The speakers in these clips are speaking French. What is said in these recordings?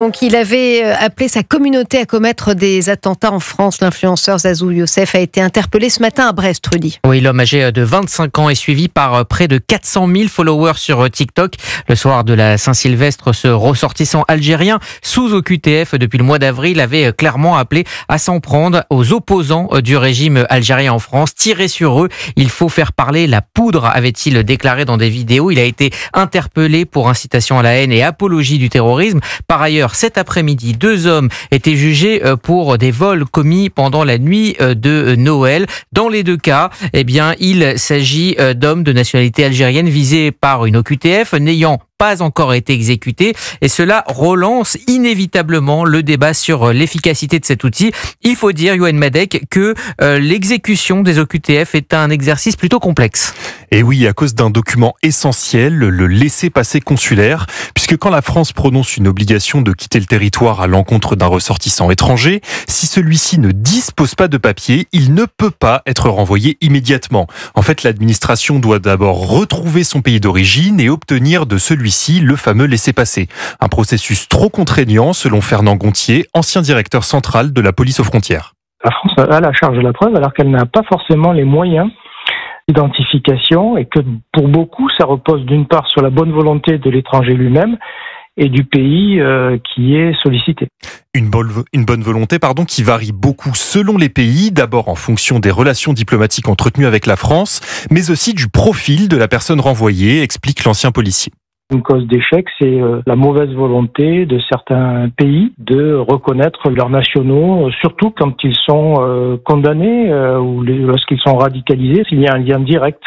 Donc, il avait appelé sa communauté à commettre des attentats en France. L'influenceur Zazou Youssef a été interpellé ce matin à Brest, Rudy. Oui, l'homme âgé de 25 ans est suivi par près de 400 000 followers sur TikTok. Le soir de la Saint-Sylvestre, ce ressortissant algérien sous OQTF depuis le mois d'avril avait clairement appelé à s'en prendre aux opposants du régime algérien en France. Tirer sur eux, il faut faire parler la poudre, avait-il déclaré dans des vidéos. Il a été interpellé pour incitation à la haine et apologie du terrorisme. Par ailleurs, cet après-midi, 2 hommes étaient jugés pour des vols commis pendant la nuit de Noël. Dans les 2 cas, il s'agit d'hommes de nationalité algérienne visés par une OQTF n'ayant pas encore été exécutés, et cela relance inévitablement le débat sur l'efficacité de cet outil. Il faut dire, Yoann Madec, que l'exécution des OQTF est un exercice plutôt complexe. Et oui, à cause d'un document essentiel, le laissez-passer consulaire, puisque quand la France prononce une obligation de quitter le territoire à l'encontre d'un ressortissant étranger, si celui-ci ne dispose pas de papier, il ne peut pas être renvoyé immédiatement. En fait, l'administration doit d'abord retrouver son pays d'origine et obtenir de celui-ci le fameux laissez-passer. Un processus trop contraignant, selon Fernand Gontier, ancien directeur central de la police aux frontières. La France a la charge de la preuve alors qu'elle n'a pas forcément les moyens d'identification et que pour beaucoup, ça repose d'une part sur la bonne volonté de l'étranger lui-même et du pays qui est sollicité. Une bonne volonté qui varie beaucoup selon les pays, d'abord en fonction des relations diplomatiques entretenues avec la France, mais aussi du profil de la personne renvoyée, explique l'ancien policier. Une cause d'échec, c'est la mauvaise volonté de certains pays de reconnaître leurs nationaux, surtout quand ils sont condamnés ou lorsqu'ils sont radicalisés. Il y a un lien direct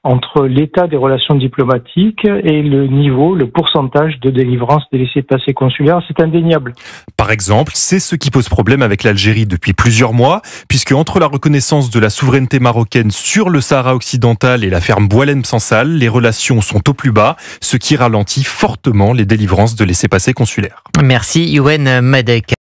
entre l'état des relations diplomatiques et le niveau, le pourcentage de délivrance des laissez-passer consulaires. C'est indéniable. Par exemple, c'est ce qui pose problème avec l'Algérie depuis plusieurs mois, puisque entre la reconnaissance de la souveraineté marocaine sur le Sahara occidental et la ferme Boualem-Sansal, les relations sont au plus bas, ce qui ralentit fortement les délivrances de laissez-passer consulaires. Merci Yoann Madec.